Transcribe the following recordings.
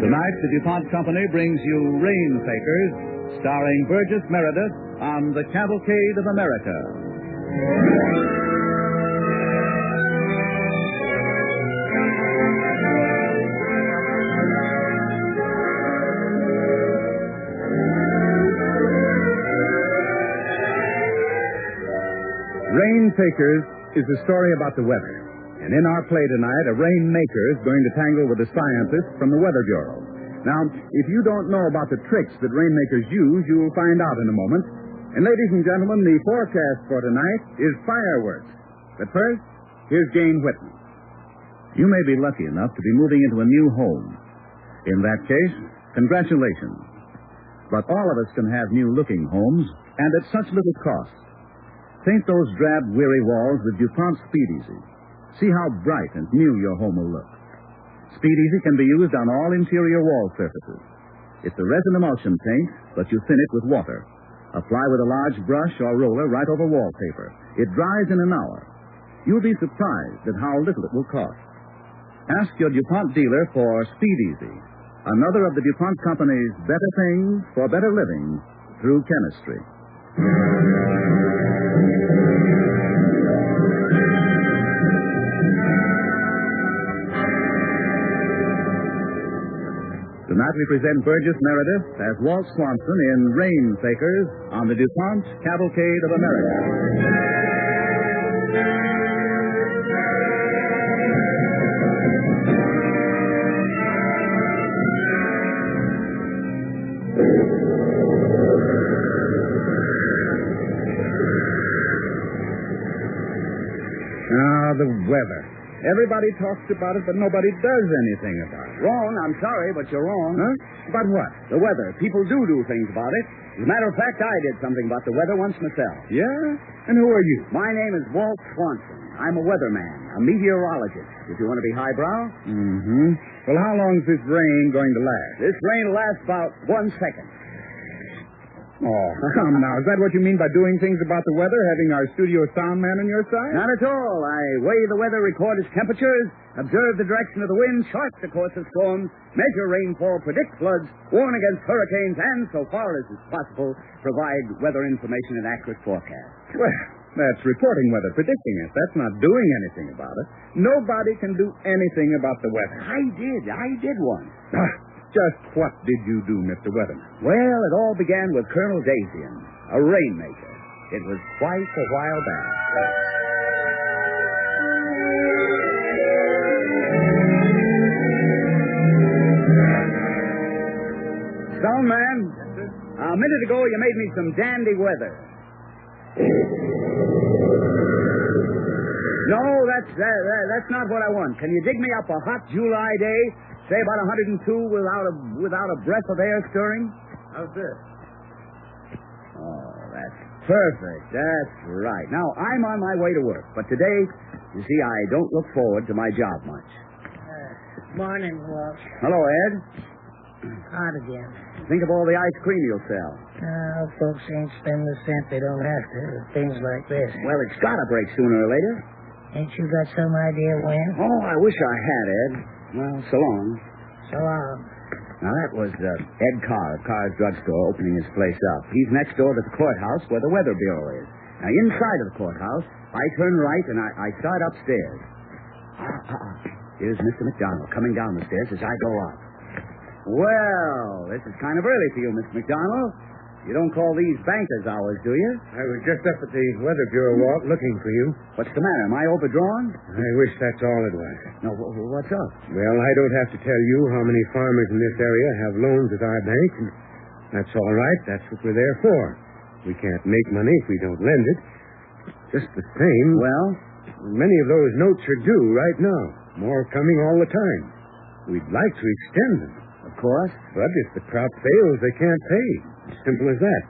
Tonight, the DuPont Company brings you Rainmakers, starring Burgess Meredith on the Cavalcade of America. Rainmakers is a story about the weather. And in our play tonight, a rainmaker is going to tangle with a scientist from the Weather Bureau. Now, if you don't know about the tricks that rainmakers use, you'll find out in a moment. And ladies and gentlemen, the forecast for tonight is fireworks. But first, here's Jane Whitman. You may be lucky enough to be moving into a new home. In that case, congratulations. But all of us can have new-looking homes, and at such little cost. Paint those drab, weary walls with DuPont Speed Easy. See how bright and new your home will look. Speed Easy can be used on all interior wall surfaces. It's a resin emulsion paint, but you thin it with water. Apply with a large brush or roller right over wallpaper. It dries in an hour. You'll be surprised at how little it will cost. Ask your DuPont dealer for Speed Easy, another of the DuPont Company's better things for better living through chemistry. Tonight we present Burgess Meredith as Walt Swanson in Rainmakers on the DuPont Cavalcade of America. Now, the weather. Everybody talks about it, but nobody does anything about it. Wrong. I'm sorry, but you're wrong. Huh? About what? The weather. People do things about it. As a matter of fact, I did something about the weather once myself. Yeah? And who are you? My name is Walt Swanson. I'm a weatherman, a meteorologist, if you want to be highbrow. Mm-hmm. Well, how long is this rain going to last? This rain will last about 1 second. Oh, come now. Is that what you mean by doing things about the weather, having our studio sound man on your side? Not at all. I weigh the weather, record its temperatures, observe the direction of the wind, chart the course of storms, measure rainfall, predict floods, warn against hurricanes, and, so far as is possible, provide weather information and accurate forecasts. Well, that's reporting weather, predicting it. That's not doing anything about it. Nobody can do anything about the weather. I did once. Just what did you do, Mr. Weatherman? Well, it all began with Colonel Dazian, a rainmaker. It was quite a while back. Stone man, a minute ago you made me some dandy weather. No, that's not what I want. Can you dig me up a hot July day, say about 102, without a breath of air stirring? How's this? Oh, that's perfect. That's right. Now, I'm on my way to work, but today, you see, I don't look forward to my job much. Morning, Walt. Hello, Ed. Hot again. Think of all the ice cream you'll sell. Folks ain't spending a cent they don't have to with things like this. Well, it's got to break sooner or later. Ain't you got some idea when? Oh, I wish I had, Ed. Well, so long. So long. Now, that was Ed Carr of Carr's Drugstore opening his place up. He's next door to the courthouse where the Weather Bureau is. Now, inside of the courthouse, I turn right and I start upstairs. Here's Mr. McDonald coming down the stairs as I go up. Well, this is kind of early for you, Mr. McDonald. You don't call these banker's hours, do you? I was just up at the Weather Bureau, Walt, looking for you. What's the matter? Am I overdrawn? I wish that's all it was. No, what's up? Well, I don't have to tell you how many farmers in this area have loans at our bank. And that's all right. That's what we're there for. We can't make money if we don't lend it. Just the same. Well? Many of those notes are due right now. More coming all the time. We'd like to extend them. Of course. But if the crop fails, they can't pay. Simple as that.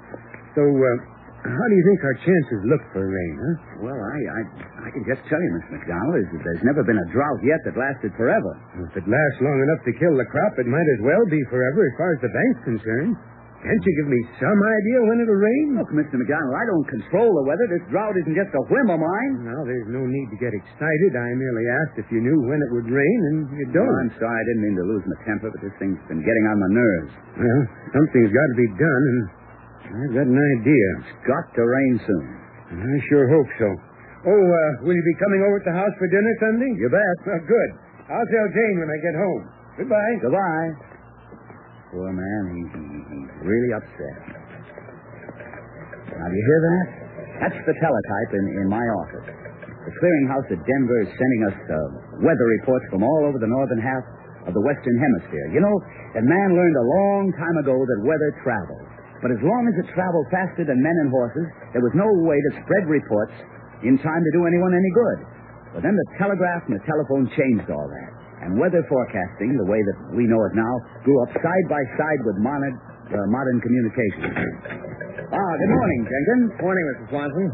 So, how do you think our chances look for rain, huh? Well, I can just tell you, Mr. McDonald, is that there's never been a drought yet that lasted forever. If it lasts long enough to kill the crop, it might as well be forever as far as the bank's concerned. Can't you give me some idea when it'll rain? Look, Mr. McDonald, I don't control the weather. This drought isn't just a whim of mine. Now, there's no need to get excited. I merely asked if you knew when it would rain, and you don't. Oh, I'm sorry. I didn't mean to lose my temper, but this thing's been getting on my nerves. Well, something's got to be done, and I've got an idea. It's got to rain soon. I sure hope so. Oh, will you be coming over at the house for dinner Sunday? You bet. Oh, good. I'll tell Jane when I get home. Goodbye. Goodbye. Poor man, he's really upset. Now, do you hear that? That's the teletype in my office. The clearinghouse at Denver is sending us weather reports from all over the northern half of the Western Hemisphere. You know, that man learned a long time ago that weather travels. But as long as it traveled faster than men and horses, there was no way to spread reports in time to do anyone any good. But then the telegraph and the telephone changed all that. And weather forecasting, the way that we know it now, grew up side by side with modern communications. Good morning, Jenkins. Morning, Mr. Swanson.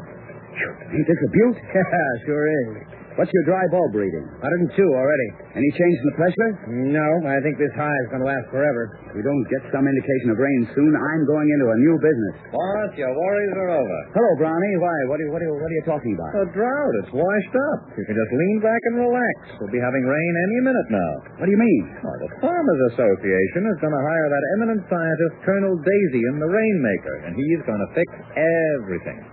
Ain't this a beaut? Yeah, sure is. What's your dry bulb reading? 102 already. Any change in the pressure? No, I think this high is going to last forever. If we don't get some indication of rain soon, I'm going into a new business. Boss, your worries are over. Hello, Brownie. Why? What are you talking about? The drought, it's washed up. You can just lean back and relax. We'll be having rain any minute now. What do you mean? Well, the Farmers Association is going to hire that eminent scientist, Colonel Daisian, the rainmaker, and he's going to fix everything.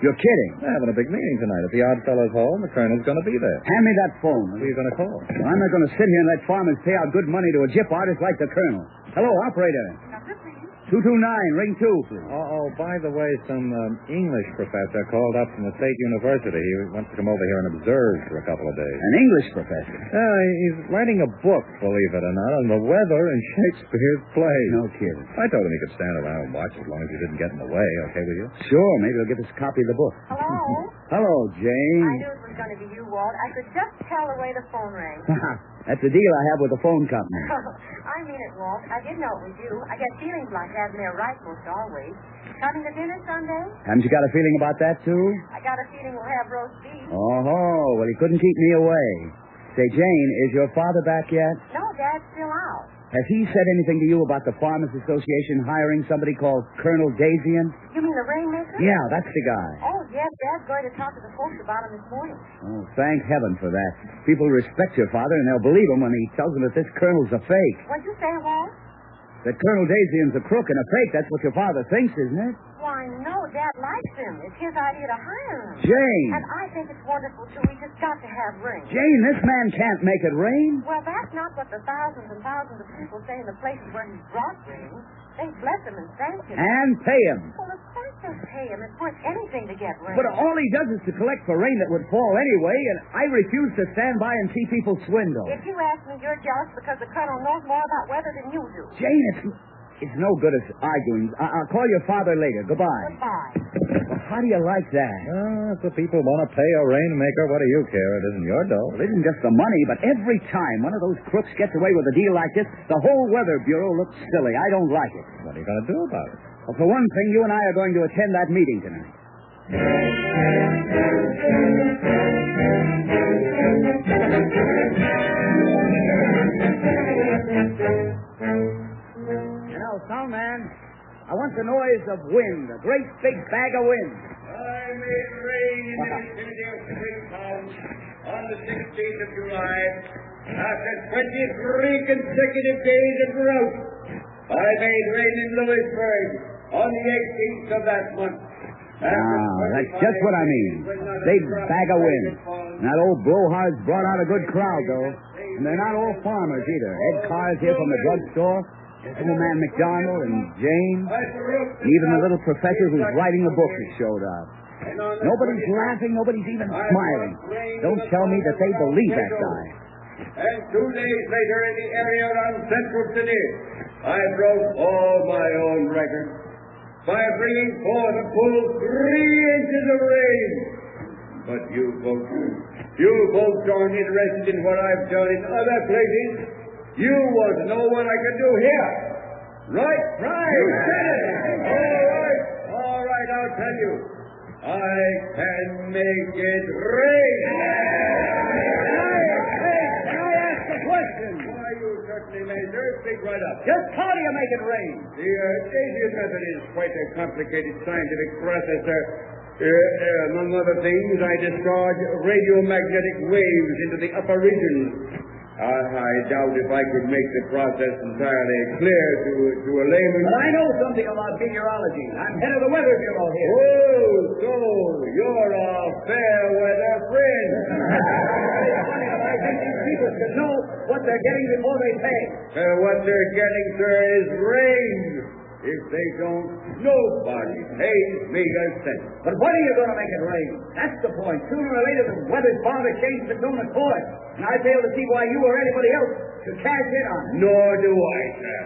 You're kidding. They're having a big meeting tonight at the Odd Fellows Hall, and the Colonel's going to be there. Hand me that phone. Who are you going to call? Well, I'm not going to sit here and let farmers pay out good money to a gyp artist like the Colonel. Hello, operator. Number, please. 229, ring 2, please. Oh, by the way, some English professor called up from the State University. He wants to come over here and observe for a couple of days. An English professor? He's writing a book, believe it or not, on the weather in Shakespeare's plays. No kidding. I told him he could stand around and watch as long as he didn't get in the way. Okay with you? Sure, maybe he'll give us a copy of the book. Hello? Hello, Jane. I knew it was going to be you, Walt. I could just tell the way the phone rang. That's the deal I have with the phone company. I mean it, Walt. I didn't know it was you. I get feelings like having their right most always. Coming to dinner Sunday? Haven't you got a feeling about that, too? I got a feeling we'll have roast beef. Oh, well, he couldn't keep me away. Say, Jane, is your father back yet? No, Dad's still out. Has he said anything to you about the Farmers Association hiring somebody called Colonel Daisian? You mean the rainmaker? Yeah, that's the guy. Oh, yes, Dad's going to talk to the folks about him this morning. Oh, thank heaven for that. People respect your father, and they'll believe him when he tells them that this colonel's a fake. What'd you say, Walt? That Colonel Daisian's a crook and a fake, that's what your father thinks, isn't it? Why, no, Dad likes him. It's his idea to hire him. Jane! And I think it's wonderful, too. We just got to have rain. Jane, this man can't make it rain. Well, that's not what the thousands and thousands of people say in the places where he's brought rain. They bless him and thank him. And pay him. Well, of course they pay him. It's worth anything to get rain. But all he does is to collect for rain that would fall anyway, and I refuse to stand by and see people swindle. If you ask me, you're jealous because the Colonel knows more about weather than you do. Jane, it's no good us arguing. I'll call your father later. Goodbye. Goodbye. Well, how do you like that? If the people want to pay a rainmaker, what do you care? It isn't your dough. Well, it isn't just the money, but every time one of those crooks gets away with a deal like this, the whole Weather Bureau looks silly. I don't like it. What are you going to do about it? Well, for one thing, you and I are going to attend that meeting tonight. Soundman, I want the noise of wind, a great big bag of wind. I made rain in the vicinity of Springtown on the 16th of July. After 23 consecutive days of drought, I made rain in Lewisburg on the 18th of that month. That's just what I mean. Big bag of wind. And that old blowhard's brought out a good crowd, though. And they're not all farmers, either. Ed Carr's here from the drugstore. There's old man McDonald and Jane. And even the little professor who's writing the book has showed up. Nobody's laughing. Nobody's even smiling. Don't tell me that they believe that guy. And 2 days later in the area around Central City, I broke all my own records by bringing forth a full 3 inches of rain. But you folks aren't interested in what I've done in other places. You want to know what I can do here. Right? You said it. All right, I'll tell you. I can make it rain. Can I ask a question? Why, you certainly certainly may, sir. Speak right up. Just how do you make it rain? The Daisian method is quite a complicated scientific process, sir. Among other things, I discharge radiomagnetic waves into the upper regions. I doubt if I could make the process entirely clear to a layman. But I know something about meteorology. I'm head of the Weather Bureau here. Oh, so you're a fair weather friend. I think these people should know what they're getting before they pay. What they're getting, sir, is rain. If they don't, nobody pays me a cent. But when are you going to make it rain? That's the point. Sooner or later, the weather's bound to change its own accord. And I fail to see why you or anybody else should cash in on it. Nor do I, sir.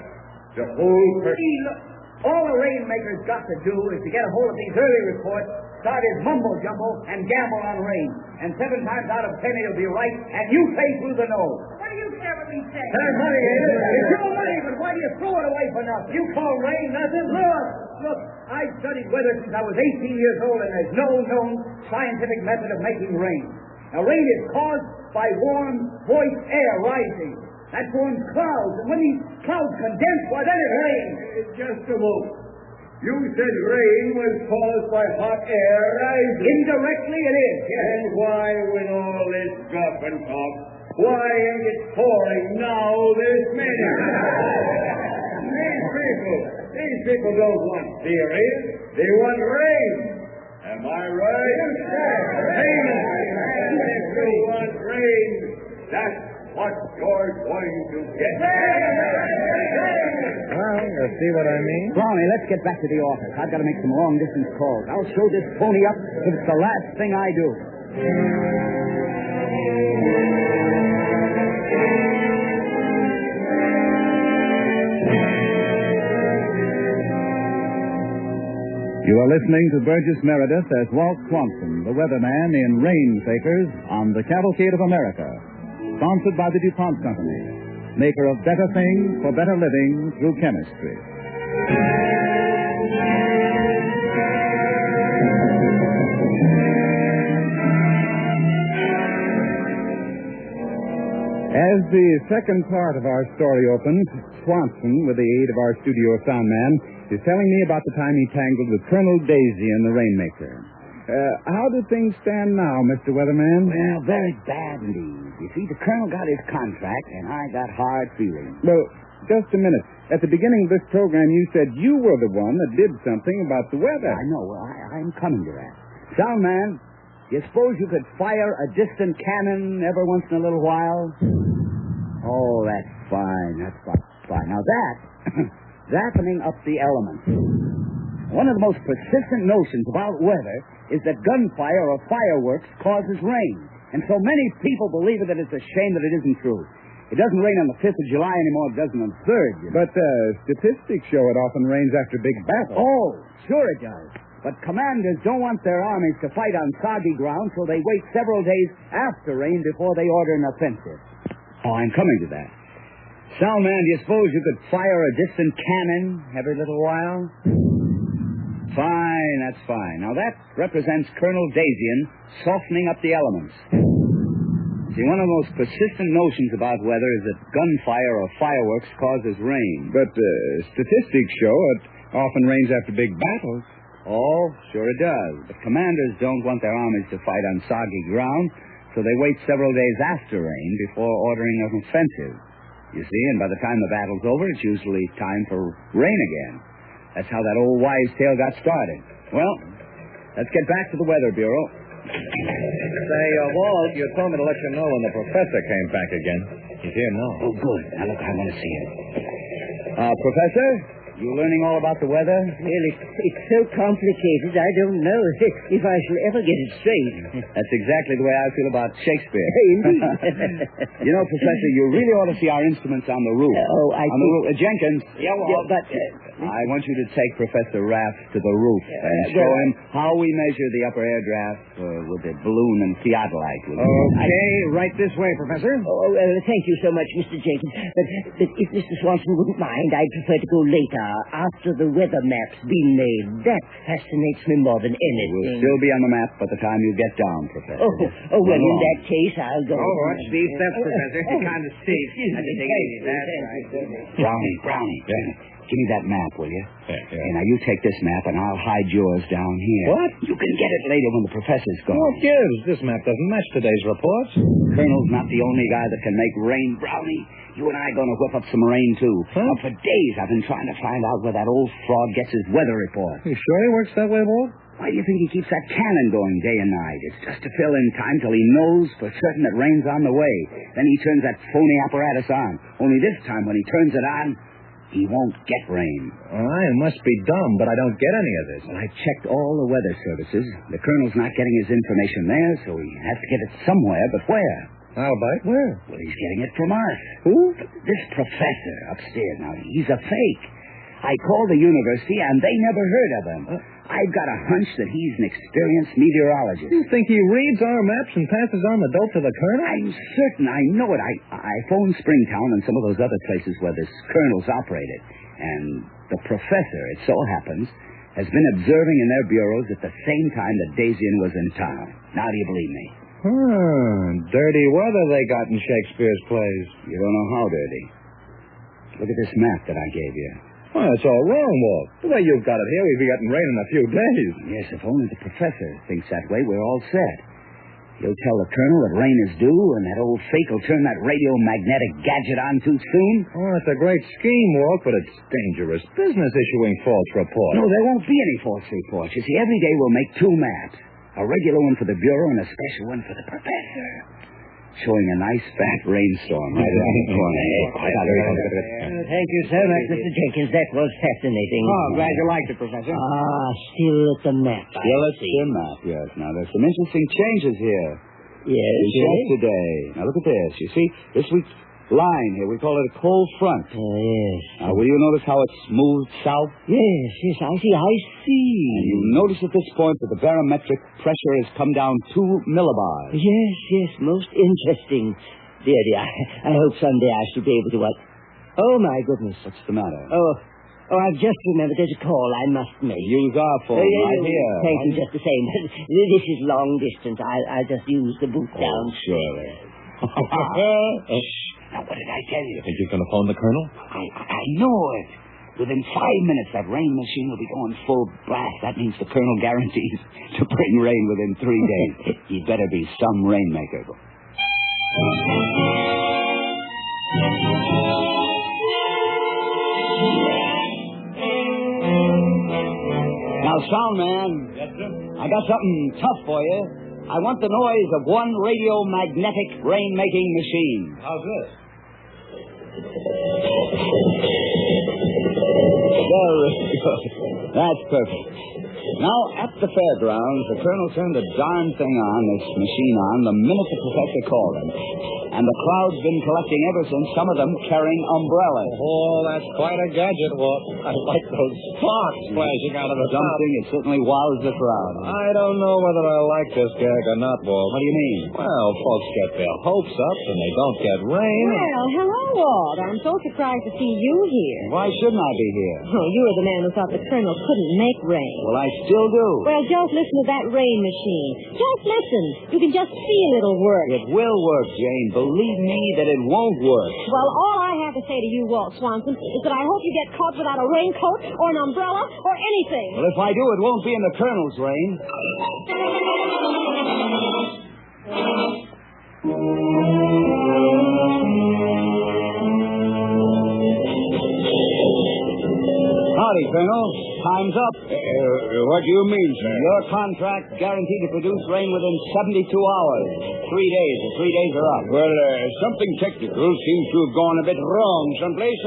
The whole Look, all the rainmaker's got to do is to get a hold of these early reports, start his mumbo-jumbo, and gamble on rain. And 7 times out of 10, he'll be right, and you pay through the nose. What do you care what we say? There's money in it. It's your money, but why do you throw it away for nothing? You call rain nothing? Look, I've studied weather since I was 18 years old, and there's no known scientific method of making rain. Now, rain is caused by warm, moist air rising. That forms clouds, and when these clouds condense, why, then it rains. Just a moment. You said rain was caused by hot air rising. Indirectly, it is, yes. And why, with all this guff and talk, why ain't it pouring now this minute? These people don't want theories. They want rain. Am I right? Rain. If you want rain, that's what you're going to get. Well, you see what I mean? Brownie, let's get back to the office. I've got to make some long-distance calls. I'll show this pony up if it's the last thing I do. You are listening to Burgess Meredith as Walt Swanson, the weatherman in Rainmakers on the Cavalcade of America. Sponsored by the DuPont Company, maker of better things for better living through chemistry. As the second part of our story opens, Swanson, with the aid of our studio sound man, is telling me about the time he tangled with Colonel Daisy and the Rainmaker. How do things stand now, Mr. Weatherman? Well, very bad indeed. You see, the colonel got his contract, and I got hard feelings. Well, just a minute. At the beginning of this program, you said you were the one that did something about the weather. I know. Well, I'm coming to that. Sound man, you suppose you could fire a distant cannon every once in a little while? Oh, that's fine. That's fine. Now that, zapping up the elements. One of the most persistent notions about weather is that gunfire or fireworks causes rain. And so many people believe it that it's a shame that it isn't true. It doesn't rain on the 5th of July anymore. It doesn't on the 3rd. But statistics show it often rains after big battles. Oh, sure it does. But commanders don't want their armies to fight on soggy ground, so they wait several days after rain before they order an offensive. Oh, I'm coming to that. Sound man, do you suppose you could fire a distant cannon every little while? Fine, that's fine. Now that represents Colonel Daisian softening up the elements. See, one of the most persistent notions about weather is that gunfire or fireworks causes rain. But statistics show it often rains after big battles. Oh, sure it does. But commanders don't want their armies to fight on soggy ground, so they wait several days after rain before ordering an offensive. You see, and by the time the battle's over, it's usually time for rain again. That's how that old wives' tale got started. Well, let's get back to the Weather Bureau. Say, Walt, you told me to let you know when the professor came back again. He's here now. Oh, good. Now, look, I want to see him. Professor, you learning all about the weather? Well, it's so complicated, I don't know if I shall ever get it straight. That's exactly the way I feel about Shakespeare. Indeed. You know, Professor, you really ought to see our instruments on the roof. I on the roof. Jenkins. Yeah, but... I want you to take Professor Raff to the roof and show him how we measure the upper air draft with the balloon and theodolite. Okay, right this way, Professor. Oh, thank you so much, Mr. Jenkins. But if Mr. Swanson wouldn't mind, I'd prefer to go later. after the weather map's been made. That fascinates me more than anything. We'll still be on the map by the time you get down, Professor. Oh, well, in that case, I'll go. Oh, watch these steps, Professor. Kind of steep. Brownie. Give me that map, will you? Yeah. Okay, now you take this map, and I'll hide yours down here. What? You can get it later when the professor's gone. What gives? This map doesn't match today's reports. Colonel's not the only guy that can make rain, Brownie. You and I are going to whip up some rain, too. Huh? Now, for days, I've been trying to find out where that old fraud gets his weather report. You sure he works that way, Walt? Why do you think he keeps that cannon going day and night? It's just to fill in time till he knows for certain that rain's on the way. Then he turns that phony apparatus on. Only this time, when he turns it on, he won't get rain. I must be dumb, but I don't get any of this. Well, I checked all the weather services. The colonel's not getting his information there, so he has to get it somewhere, but where? How about where? Well, he's getting it from us. Who? This professor upstairs. Now, he's a fake. I called the university, and they never heard of him. I've got a hunch that he's an experienced meteorologist. You think he reads our maps and passes on the dope to the colonel? I'm certain. I know it. I phoned Springtown and some of those other places where this colonel's operated. And the professor, it so happens, has been observing in their bureaus at the same time that Dazian was in town. Now do you believe me? Dirty weather they got in Shakespeare's plays. You don't know how dirty. Look at this map that I gave you. Well, it's all wrong, Walt. The way you've got it here, we'd be getting rain in a few days. Yes, if only the professor thinks that way, we're all set. He'll tell the colonel that rain is due, and that old fake will turn that radiomagnetic gadget on too soon. Oh, it's a great scheme, Walt, but it's dangerous business issuing false reports. No, there won't be any false reports. You see, every day we'll make two maps. A regular one for the Bureau and a special one for the professor. Showing a nice fat rainstorm right around the corner. Thank you so much, Mr. Jenkins. That was fascinating. Oh, glad you liked it, Professor. Still at the map. Still at the map, yes. Now, there's some interesting changes here. Yes. Yesterday. Now, look at this. You see, this week's line here, we call it a cold front. Yes. Now, will you notice how it's moved south? Yes, I see. And you notice at this point that the barometric pressure has come down 2 millibars. Yes, most interesting. Dear, I hope someday I shall be able to... Oh, my goodness. What's the matter? Oh, I've just remembered there's a call I must make. Use our phone right here. Thank you just the same. This is long distance. I'll just use the boot down. Surely. Now, what did I tell you? Think you're going to phone the colonel? I know it. Within 5 minutes, that rain machine will be going full blast. That means the colonel guarantees to bring rain within 3 days. He'd better be some rainmaker. Now, sound man. Yes, sir? I got something tough for you. I want the noise of one radiomagnetic rain-making machine. How's this? Very good. That's perfect. Now, at the fairgrounds, the colonel turned the darn thing on, this machine on, the minute the professor called him. And the crowd's been collecting ever since, some of them carrying umbrellas. Oh, that's quite a gadget, Walt. I like those sparks flashing out of the top. Something that certainly wows the crowd. I don't know whether I like this gag or not, Walt. What do you mean? Well, folks get their hopes up and they don't get rain. Well, hello, Walt. I'm so surprised to see you here. Why shouldn't I be here? Oh, you were the man who thought the colonel couldn't make rain. Well, I still do. Well, just listen to that rain machine. Just listen. You can just feel it'll work. It will work, Jane. Believe me that it won't work. Well, all I have to say to you, Walt Swanson, is that I hope you get caught without a raincoat or an umbrella or anything. Well, if I do, it won't be in the colonel's rain. Howdy, Colonel. Time's up. What do you mean, sir? Your contract guaranteed to produce rain within 72 hours. 3 days. The 3 days are up. Well, something technical seems to have gone a bit wrong someplace.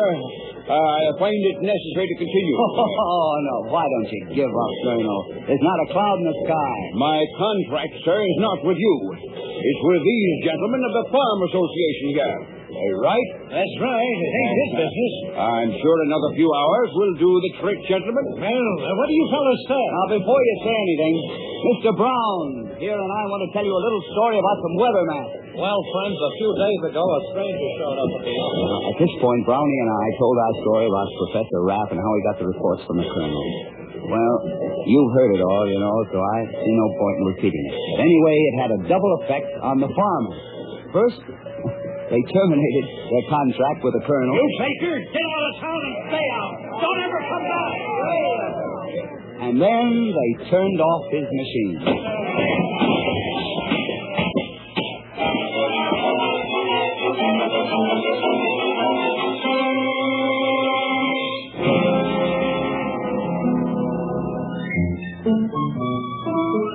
I find it necessary to continue. Oh, no. Why don't you give up, Colonel? There's not a cloud in the sky. My contract, sir, is not with you. It's with these gentlemen of the Farm Association here. Right? That's right. It ain't his business. I'm sure another few hours will do the trick, gentlemen. Well, what do you fellas say? Now, before you say anything, Mr. Brown here and I want to tell you a little story about some weatherman. Well, friends, a few days ago, a stranger showed up at the office. At this point, Brownie and I told our story about Professor Rapp and how he got the reports from the colonel. Well, you've heard it all, so I see no point in repeating it. But anyway, it had a double effect on the farmers. First, they terminated their contract with the colonel. You faker, get out of town and stay out. Don't ever come back. And then they turned off his machine.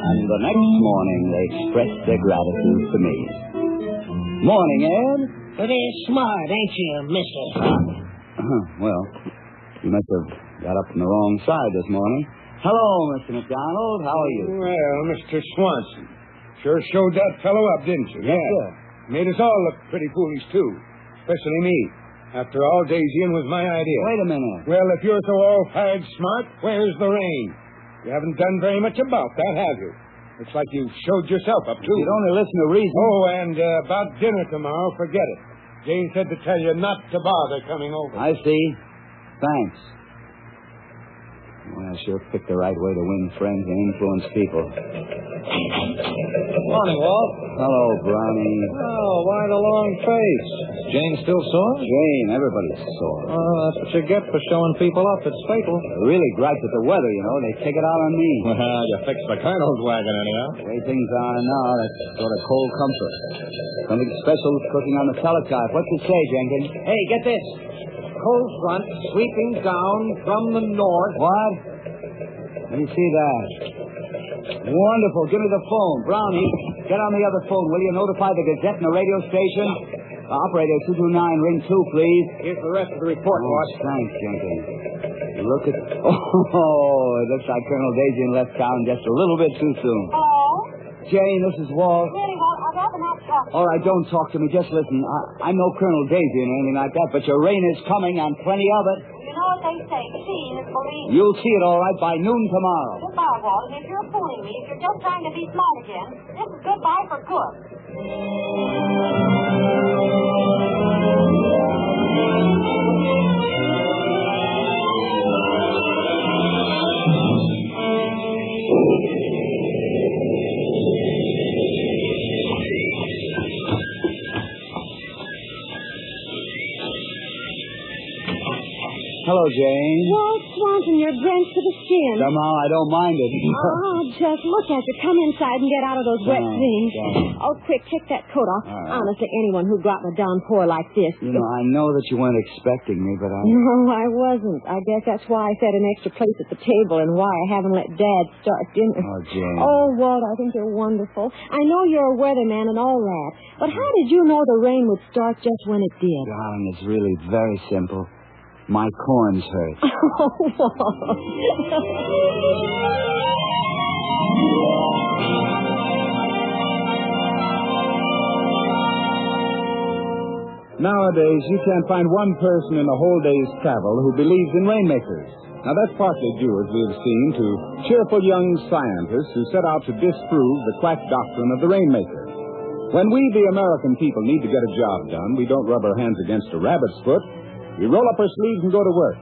And the next morning, they expressed their gratitude to me. Morning, Ed. Pretty smart, ain't you, mister? Well, you must have got up on the wrong side this morning. Hello, Mr. McDonald. How are you? Well, Mr. Swanson, sure showed that fellow up, didn't you? Yes, sir. Made us all look pretty foolish, too. Especially me. After all, Daisyin was my idea. Wait a minute. Well, if you're so all-fired smart, where's the rain? You haven't done very much about that, have you? Looks like you showed yourself up, too. You'd only listen to reason. Oh, and about dinner tomorrow, forget it. Jane said to tell you not to bother coming over. I see. Thanks. Well, I sure picked the right way to win friends and influence people. Morning, Walt. Hello, Brownie. Oh, why the long face? Jane still sore? Jane, everybody's sore. Oh, that's what you get for showing people up. It's fatal. They really gripe at the weather, They take it out on me. Well, you fixed the colonel's wagon, anyhow. The way things are now, that's sort of cold comfort. Something special cooking on the teletype. What's it say, Jenkins? Hey, get this. Cold front sweeping down from the north. What? Let me see that. Wonderful. Give me the phone. Brownie, get on the other phone, will you? Notify the Gazette and the radio station. Operator 229, ring 2, please. Here's the rest of the report, boss. Thanks, Jenkins. Look at... Oh, it looks like Colonel Daisyin left town just a little bit too soon. Hello? Jane, this is Walt. Really, Walt, I'd rather not talk. All right, don't talk to me. Just listen. I'm no Colonel Daisyin or anything like that, but your rain is coming and plenty of it. You know what they say, seeing is believing. You'll see it all right by noon tomorrow. Goodbye, Walt, and if you're fooling me, if you're just trying to be smart again, this is goodbye for good. Hello, Jane. Walt Swanson, you're drenched to the skin. Somehow I don't mind it. Oh, just look at you. Come inside and get out of those wet things. Oh, quick, take that coat off. Right. Honestly, anyone who got in a downpour like this. I know that you weren't expecting me, but No, I wasn't. I guess that's why I set an extra place at the table and why I haven't let Dad start dinner. Oh, Jane. Oh, Walt, I think you're wonderful. I know you're a weatherman and all that. But how did you know the rain would start just when it did? Darling, it's really very simple. My corns hurt. Oh, Walt. Nowadays, you can't find one person in a whole day's travel who believes in rainmakers. Now, that's partly due, as we have seen, to cheerful young scientists who set out to disprove the quack doctrine of the rainmaker. When we, the American people, need to get a job done, we don't rub our hands against a rabbit's foot. We roll up our sleeves and go to work.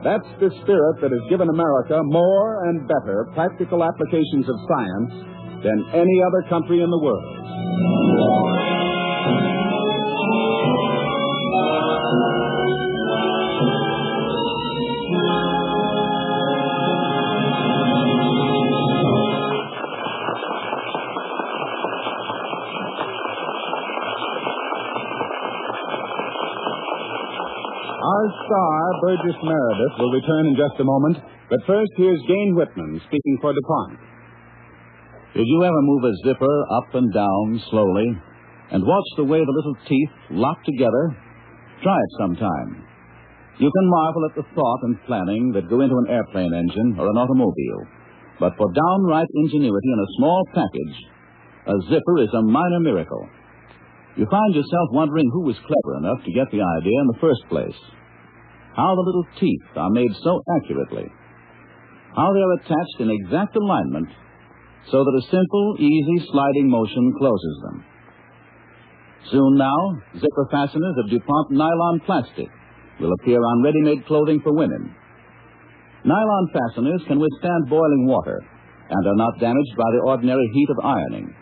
That's the spirit that has given America more and better practical applications of science than any other country in the world. Our star, Burgess Meredith, will return in just a moment. But first, here's Gain Whitman speaking for DuPont. Did you ever move a zipper up and down slowly and watch the way the little teeth lock together? Try it sometime. You can marvel at the thought and planning that go into an airplane engine or an automobile. But for downright ingenuity in a small package, a zipper is a minor miracle. You find yourself wondering who was clever enough to get the idea in the first place. How the little teeth are made so accurately. How they are attached in exact alignment so that a simple, easy sliding motion closes them. Soon now, zipper fasteners of DuPont nylon plastic will appear on ready-made clothing for women. Nylon fasteners can withstand boiling water and are not damaged by the ordinary heat of ironing.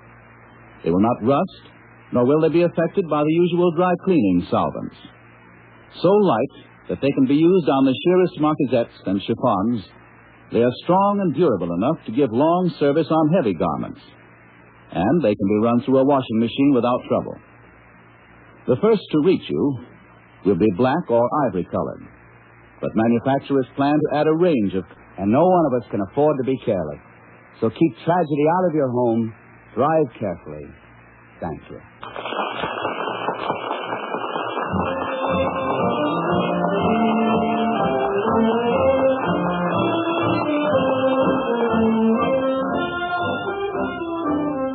They will not rust, nor will they be affected by the usual dry cleaning solvents. So light that they can be used on the sheerest marquettes and chiffons, they are strong and durable enough to give long service on heavy garments. And they can be run through a washing machine without trouble. The first to reach you will be black or ivory colored. But manufacturers plan to add a range of... And no one of us can afford to be careless. So keep tragedy out of your home. Drive carefully. Thank you.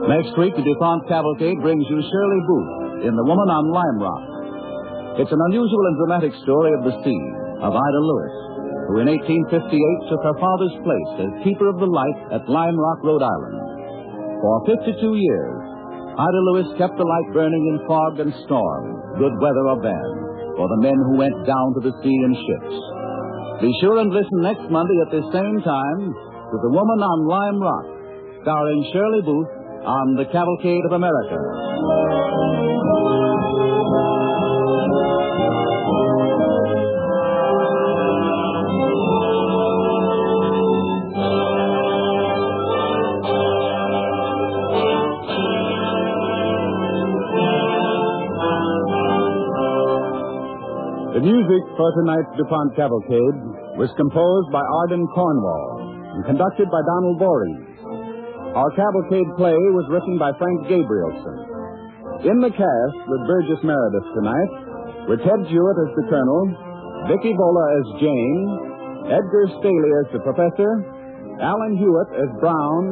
Next week, the DuPont Cavalcade brings you Shirley Booth in The Woman on Lime Rock. It's an unusual and dramatic story of the sea, of Ida Lewis, who in 1858 took her father's place as keeper of the light at Lime Rock, Rhode Island. For 52 years, Ida Lewis kept the light burning in fog and storm, good weather or bad, for the men who went down to the sea in ships. Be sure and listen next Monday at this same time to The Woman on Lime Rock, starring Shirley Booth on the Cavalcade of America. The music for tonight's DuPont Cavalcade was composed by Arden Cornwall and conducted by Donald Voorhees. Our Cavalcade play was written by Frank Gabrielson. In the cast with Burgess Meredith tonight were Ted Jewett as the Colonel, Vicki Bola as Jane, Edgar Staley as the Professor, Alan Hewitt as Brown,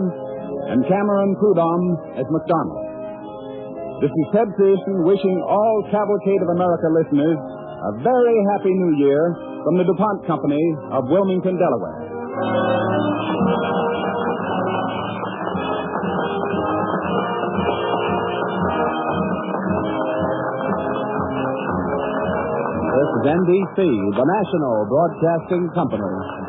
and Cameron Prudhomme as McDonald. This is Ted Pearson wishing all Cavalcade of America listeners a very happy New Year from the DuPont Company of Wilmington, Delaware. This is NBC, the national broadcasting company.